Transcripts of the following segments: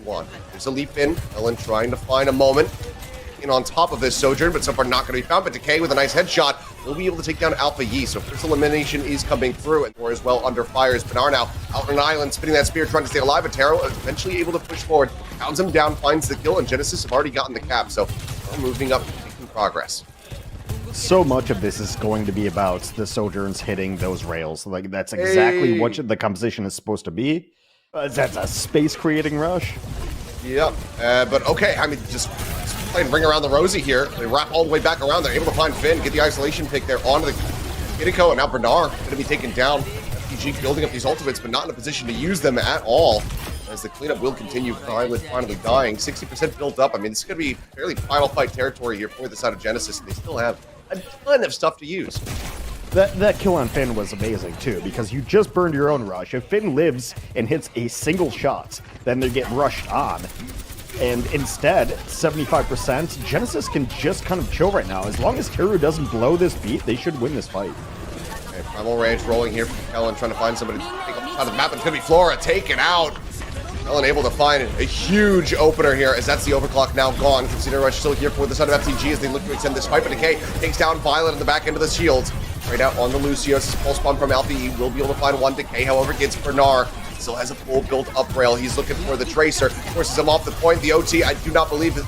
want. There's a leap in. Ellen trying to find a moment in on top of this Sojourn, but so far not going to be found. But Decay with a nice headshot will be able to take down Alpha Yi. So first elimination is coming through, and or as well under fire is Benar now out on an island, spinning that spear, trying to stay alive. But Taro eventually able to push forward, pounds him down, finds the kill, and Genesis have already gotten the cap. So we're moving up, making progress. So much of this is going to be about the Sojourns hitting those rails. Like, that's exactly what the composition is supposed to be. That's a space-creating rush. Yeah, but okay, I mean, just playing Ring Around the Rosie here. They wrap all the way back around. They're able to find Finn, get the isolation pick there onto the Kiriko, and now Bernard going to be taken down. FTG building up these ultimates, but not in a position to use them at all, as the cleanup will continue. Violet finally dying. 60% built up. I mean, this is going to be fairly final fight territory here for the side of Genesis, and they still have a ton of stuff to use. That kill on Finn was amazing, too, because you just burned your own rush. If Finn lives and hits a single shot, then they get rushed on. And instead, 75%, Genesis can just kind of chill right now. As long as Teru doesn't blow this beat, they should win this fight. Okay, Primal Rage rolling here from Kellen, trying to find somebody to take up the side of the map. It's going to be Flora taken out. Kellen able to find a huge opener here, as that's the overclock now gone. Consider Rush still here for the side of FTG as they look to extend this fight. But Decay takes down Violet in the back end of the shields. Right out on the Lucius. Pulse bomb from Alpha E will be able to find one. Decay, however, gets Bernard. Still has a full built-up rail. He's looking for the Tracer. Forces him off the point. The OT, I do not believe it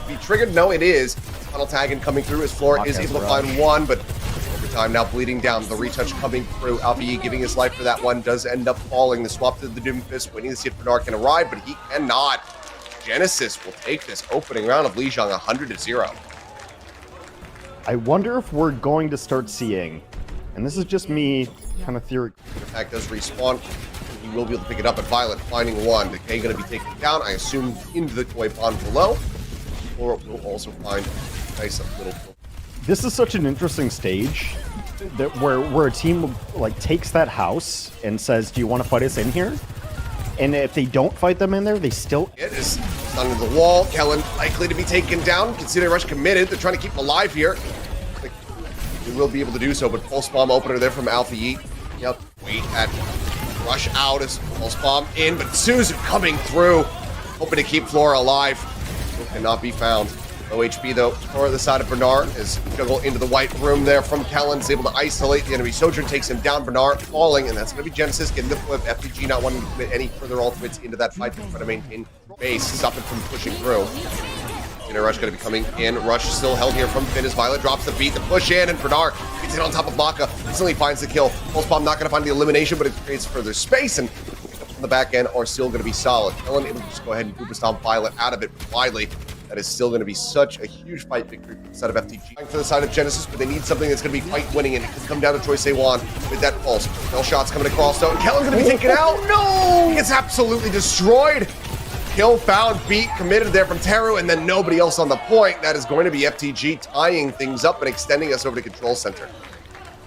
be triggered. No, it is. Final tag in coming through as Flora is able to find one, but over time now bleeding down. The retouch coming through. Alpha E giving his life for that one. Does end up falling. The swap to the Doomfist. Waiting to see if Bernard can arrive, but he cannot. Genesis will take this opening round of Lijiang 100-0. I wonder if we're going to start seeing, and this is just me kind of theory. Attack does respawn. He will be able to pick it up at Violet, finding one. Decay going to be taken down, I assume, into the koi pond below. Or we'll also find a nice little... This is such an interesting stage that where a team like takes that house and says, do you want to fight us in here? And if they don't fight them in there, they still... It is under the wall. Kellen likely to be taken down. Consider Rush committed. They're trying to keep him alive here. They will be able to do so, but pulse bomb opener there from Alpha Yi. Yep, wait at Rush out as pulse bomb in, but Susan coming through, hoping to keep Flora alive. Still cannot be found. Low HP though for the side of Bernard as juggle into the white room there from Kellen is able to isolate the enemy. Sojourn takes him down. Bernard falling, and that's going to be Genesis getting the flip. FTG not wanting to commit any further ultimates into that fight to try to maintain base, stop it from pushing through. Rush going to be coming in. Rush still held here from Finn as Violet drops the beat. The push in, and Bernard gets it on top of Maka. Instantly finds the kill. Pulse bomb not going to find the elimination, but it creates further space, and on the back end are still going to be solid. Ellen able to just go ahead and Uber Stomp Violet out of it widely. That is still going to be such a huge fight victory for the side of FTG. For the side of Genesis, but they need something that's going to be fight winning, and it could come down to Troy Sewan with that pulse. No shots coming across, though. Kellen's going to be taken out. No! He gets absolutely destroyed. Kill found, beat, committed there from Teru, and then nobody else on the point. That is going to be FTG tying things up and extending us over to Control Center.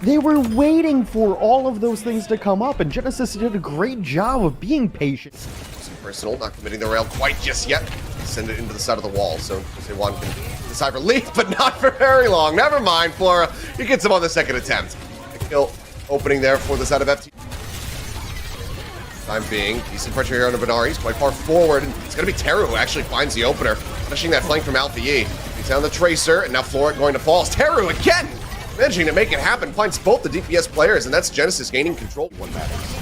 They were waiting for all of those things to come up, and Genesis did a great job of being patient. Some personal, not committing the rail quite just yet. Send it into the side of the wall, so Sewan can decide relief, but not for very long. Never mind, Flora. He gets him on the second attempt. The kill opening there for the side of FTG. Time being, decent pressure here on Bernard. He's quite far forward, and it's going to be Teru who actually finds the opener, finishing that flank from Alpha Yi. He's down the Tracer, and now Flora going to fall. Teru again, managing to make it happen, finds both the DPS players, and that's Genesis gaining control. One matters.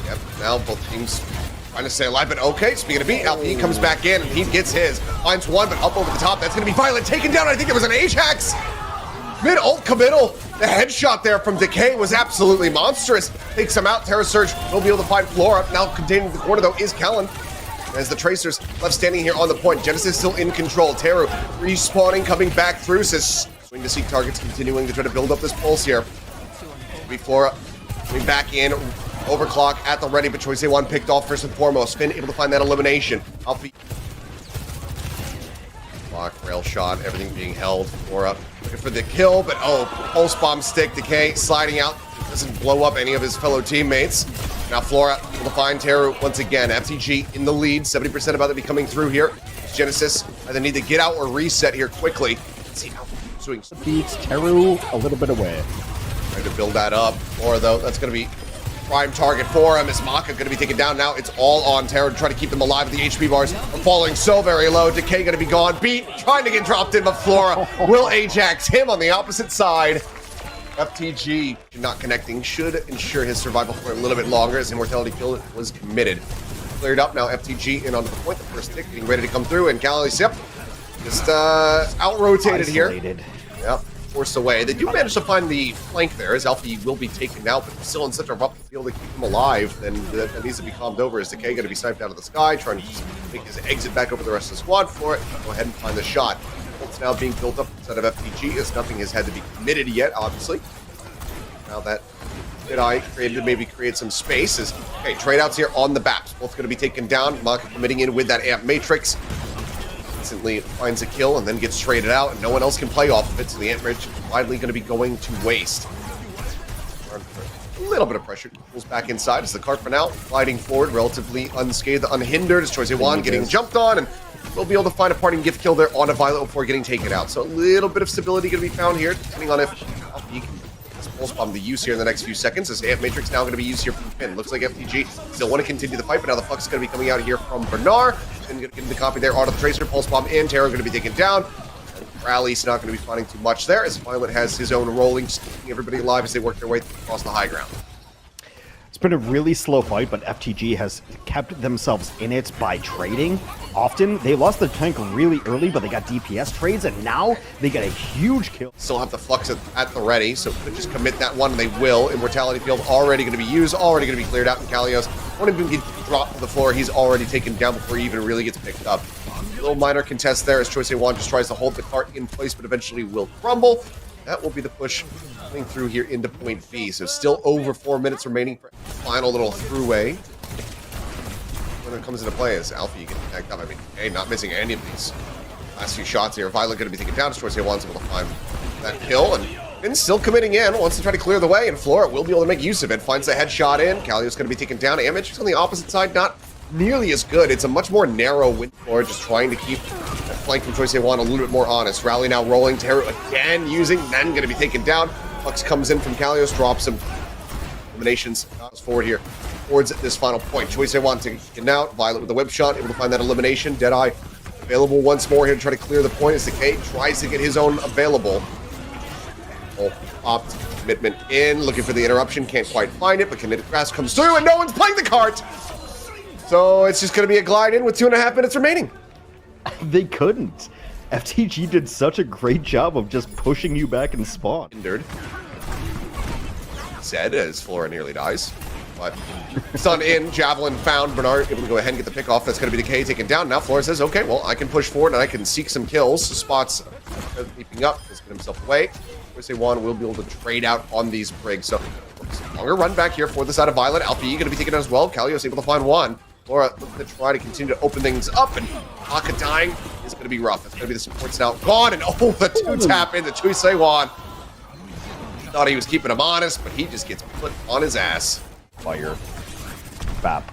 Yep, now both teams trying to stay alive, but okay, speaking of beat, Alpha Yi comes back in, and he gets his. Finds one, but up over the top, that's going to be Violet taken down. I think it was an Ajax. Mid-ult committal. The headshot there from Decay was absolutely monstrous. Takes him out. Terra Surge will be able to find Flora. Now containing the corner, though, is Kellen. As the Tracers left standing here on the point. Genesis still in control. Teru respawning, coming back through. Says swing to seek targets, continuing to try to build up this pulse here. Be Flora coming back in. Overclock at the ready, but Choice A1 picked off first and foremost. Finn able to find that elimination. Alpha Lock, rail shot, everything being held. Flora looking for the kill, but oh, pulse bomb stick. Decay sliding out. Doesn't blow up any of his fellow teammates. Now Flora able to find Teru once again. FTG in the lead. 70% about to be coming through here. Genesis either need to get out or reset here quickly. Let's see how beats Teru a little bit away. Trying to build that up. Flora, though, that's going to be prime target for him. Is Maka going to be taken down now? It's all on Terror to try to keep them alive. The HP bars are falling so very low. Decay going to be gone. Beat, trying to get dropped in, but Flora will Ajax him on the opposite side. FTG not connecting should ensure his survival for a little bit longer as Immortality kill was committed. Cleared up now. FTG in on the point. The first tick getting ready to come through, and Callio's just out-rotated here. Yep, forced away. They do manage to find the flank there, as Alfie will be taken out, but still in such a rough field to keep him alive, then that needs to be calmed over. Is Decay going to be sniped out of the sky, trying to just make his exit back over the rest of the squad for it? Go ahead and find the shot. It's now being built up inside of FTG, as nothing has had to be committed yet, obviously. Now that maybe create some space. Okay, trade outs here on the BAPs. Both going to be taken down. Maka committing in with that Amp Matrix. Instantly finds a kill and then gets traded out, and no one else can play off of it, so the Ant Bridge is widely going to be going to waste. A little bit of pressure. Pulls back inside as the cart for now, gliding forward, relatively unscathed, unhindered, as Choisewan getting jumped on, and we'll be able to find a parting gift kill there on a Violet before getting taken out. So a little bit of stability going to be found here, depending on if he can pulse bomb the use here in the next few seconds, as Amp Matrix now going to be used here from the pin. Looks like FTG still want to continue the fight, but now the Flux is going to be coming out here from Bernard. And getting the copy there, Auto the Tracer, Pulse Bomb, and Terror going to be taken down. And Rally's not going to be finding too much there, as Violet has his own rolling, just keeping everybody alive as they work their way across the high ground. It's been a really slow fight, but FTG has kept themselves in it by trading. Often, they lost their tank really early, but they got DPS trades, and now they get a huge kill. Still have the Flux at the ready, so could just commit that one, and they will. Immortality field already going to be used, already going to be cleared out, and Kalios won't even get dropped to the floor. He's already taken down before he even really gets picked up. A little minor contest there as Choisewan just tries to hold the cart in place, but eventually will crumble. That will be the push coming through here into point B. So still over 4 minutes remaining for final little throughway. When it comes into play is Alfie getting tagged up. I mean, hey, not missing any of these last few shots here. Violet going to be taken down. Choisewan's able to find that kill, and still committing in. Wants to try to clear the way, and Flora will be able to make use of it. Finds the headshot in. Callio's going to be taken down. Amage's on the opposite side, not nearly as good. It's a much more narrow win for just trying to keep that flank from Choisewan a little bit more honest. Rally now rolling. Terror again using, then going to be taken down. Flux comes in from Kalios, drops him. Eliminations forward here towards this final point. Choisewan taken out. Violet with the whip shot, able to find that elimination. Deadeye available once more here to try to clear the point as Decay tries to get his own available. Opt commitment in, looking for the interruption, can't quite find it, but Kinetic Grasp comes through and no one's playing the cart! So it's just going to be a glide in with 2.5 minutes remaining. They couldn't. FTG did such a great job of just pushing you back in spawn. Hindered. Said as Flora nearly dies. But stun in, Javelin found, Bernard able to go ahead and get the pick off. That's going to be Decay taken down. Now Flora says, okay, well, I can push forward and I can seek some kills. Spots leaping up, just get himself away. Choisewan will be able to trade out on these brigs. So longer run back here for the side of Violet. Alfie going to be taken out as well. Kalios able to find one. Flora looking to try to continue to open things up, and Maka dying is going to be rough. It's going to be the supports now gone, and oh, the two-tap into Choisewan. Thought he was keeping him honest, but he just gets put on his ass. Fire. Bap.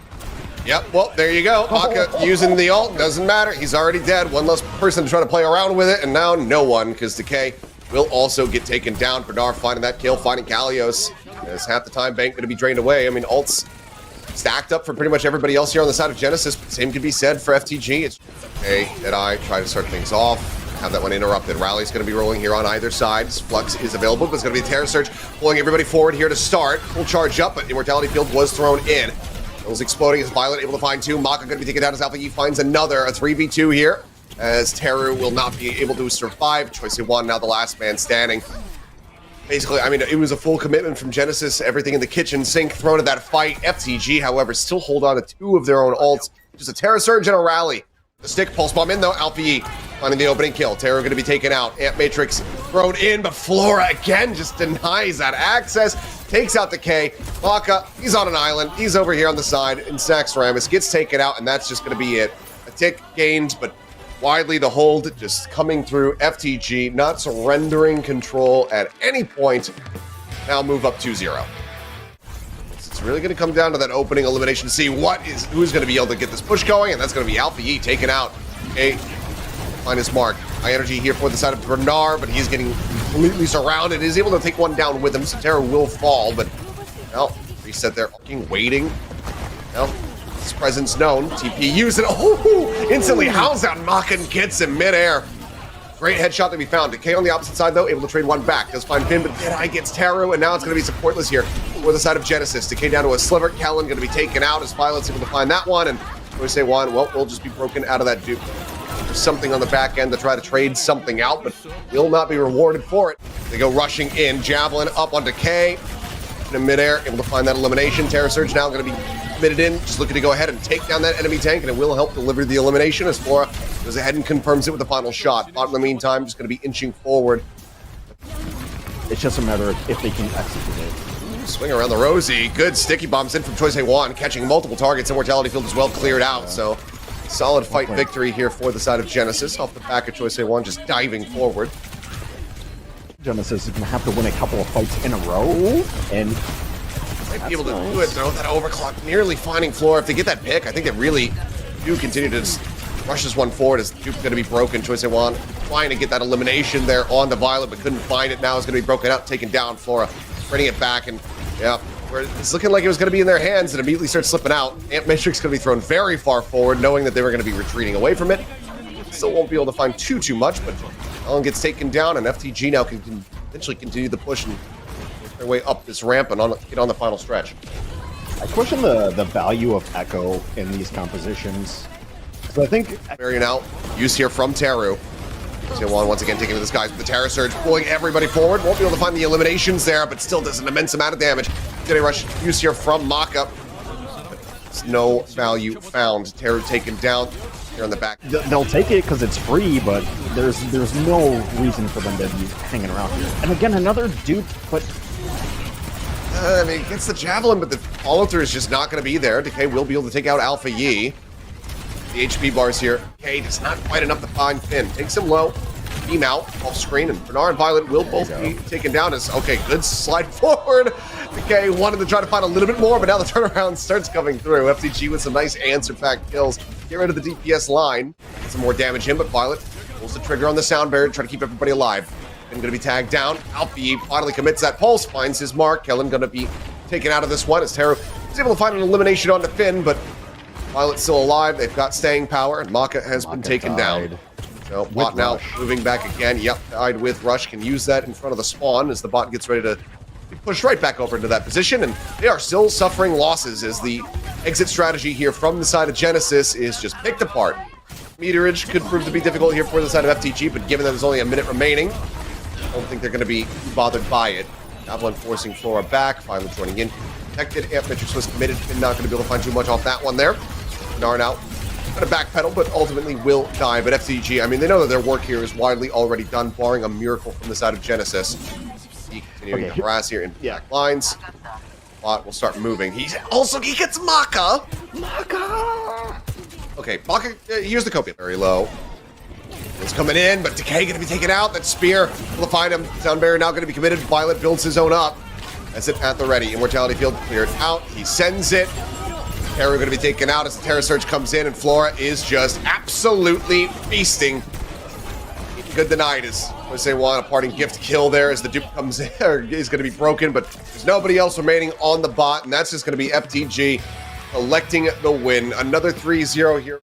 Yep, well, there you go. Maka using the ult, doesn't matter. He's already dead. One less person to try to play around with it, and now no one, because Decay will also get taken down. Bernard finding that kill, finding Kalios. As half the time bank going to be drained away. I mean, ults stacked up for pretty much everybody else here on the side of Genesis, but same can be said for FTG. It's okay, Deadeye try to start things off, have that one interrupted. Rally's going to be rolling here on either side. Flux is available, but it's going to be a Terror Surge, pulling everybody forward here to start. Full charge up, but Immortality Field was thrown in. It was exploding as Violet able to find two. Maka going to be taken down as Alpha E finds another, a 3v2 here, as Terror will not be able to survive. Choisewan now the last man standing. Basically, I mean, it was a full commitment from Genesis, everything in the kitchen sink thrown at that fight. FTG, however, still hold on to two of their own ults. Just a Terror Surge and a Rally. The stick, Pulse Bomb in though, Alfie finding the opening kill. Terror going to be taken out. Amp Matrix thrown in, but Flora again just denies that access. Takes out the K. Maka, he's on an island. He's over here on the side, and Sax Ramus gets taken out, and that's just going to be it. A tick gained, but widely the hold just coming through. FTG not surrendering control at any point. Now move up 2-0. It's really going to come down to that opening elimination to see who's going to be able to get this push going, and that's going to be Alpha E taken out. Okay, find his mark. High energy here for the side of Bernard, but he's getting completely surrounded. He's able to take one down with him, so Terror will fall, but well, Reset there, waiting. Well, his presence known. TP use it. Oh, instantly howls out Maka and gets him midair. Great headshot to be found. Decay on the opposite side, though, able to trade one back. Does find Finn, but Deadeye gets Taru, and now it's going to be supportless here for the side of Genesis. Decay down to a sliver. Kellen going to be taken out as Violet's able to find that one, and we say one, well, we'll just be broken out of that dupe. There's something on the back end to try to trade something out, but will not be rewarded for it. They go rushing in. Javelin up on Decay. In midair, able to find that elimination. Terror Surge now going to be committed in, just looking to go ahead and take down that enemy tank, and it will help deliver the elimination as Flora goes ahead and confirms it with the final shot. Bot in the meantime, just going to be inching forward. It's just a matter of if they can execute it. Swing around the Rosie. Good sticky bombs in from Choice A1, catching multiple targets. Immortality Field is well cleared out, so solid fight victory here for the side of Genesis. Off the back of Choice A1, just diving forward. Genesis is going to have to win a couple of fights in a row, and might be able to do it, though. That overclock nearly finding Flora. If they get that pick, I think they really do continue to just rush this one forward as Duke's going to be broken. Choice A1 trying to get that elimination there on the Violet, but couldn't find it. Now it's going to be broken out, taken down. Flora spreading it back, and yeah, it's looking like it was going to be in their hands, and immediately starts slipping out. Amp Matrix going to be thrown very far forward, knowing that they were going to be retreating away from it. Still won't be able to find too much, but Ellen gets taken down, and FTG now can eventually continue the push and work their way up this ramp and get on the final stretch. I question the value of Echo in these compositions. So I think Variant out, use here from Taru. T1 once again taking to the skies with the Terror Surge, pulling everybody forward. Won't be able to find the eliminations there, but still does an immense amount of damage. Getting rush use here from Maka. No value found. Taru taken down here on the back. They'll take it because it's free, but there's no reason for them to be hanging around here. And again, another dupe, but I mean, gets the Javelin, but the follow-through is just not going to be there. Decay will be able to take out Alpha Yi. The HP bars here. Decay does not quite enough to find Finn. Takes him low. Beam out off screen, and Bernard and Violet will both be taken down as, okay, good slide forward. Decay wanted to try to find a little bit more, but now the turnaround starts coming through. FTG with some nice answer-packed kills. Get rid of the DPS line. Get some more damage in, but Violet pulls the trigger on the sound barrier to try to keep everybody alive. And going to be tagged down. Alpha Yi finally commits that pulse, finds his mark. Kellen going to be taken out of this one as Taru is able to find an elimination onto Finn, but Violet's still alive. They've got staying power, and Maka has been taken down. So bot now moving back again. Yep, died with Rush. Can use that in front of the spawn as the bot gets ready to be pushed right back over into that position, and they are still suffering losses as the exit strategy here from the side of Genesis is just picked apart. Meterage could prove to be difficult here for the side of FTG, but given that there's only a minute remaining, I don't think they're going to be bothered by it. Javelin forcing Flora back, finally joining in. Protected, Amp Matrix was committed, and not going to be able to find too much off that one there. Narn out. Going to backpedal, but ultimately will die. But FTG, I mean, they know that their work here is widely already done, barring a miracle from the side of Genesis. Continuing to harass here in back lines. Bot will start moving. He gets Maka. Okay, Maka, here's the copy. Very low. It's coming in, but Decay going to be taken out. That spear will find him. Sound barrier now going to be committed. Violet builds his own up. That's it at the ready. Immortality Field cleared out. He sends it. Terror going to be taken out as the Terror Surge comes in, and Flora is just absolutely feasting. Good denied is what they want. A parting gift kill there as the dupe comes in, or is going to be broken, but there's nobody else remaining on the bot, and that's just going to be FTG collecting the win. Another 3-0 here.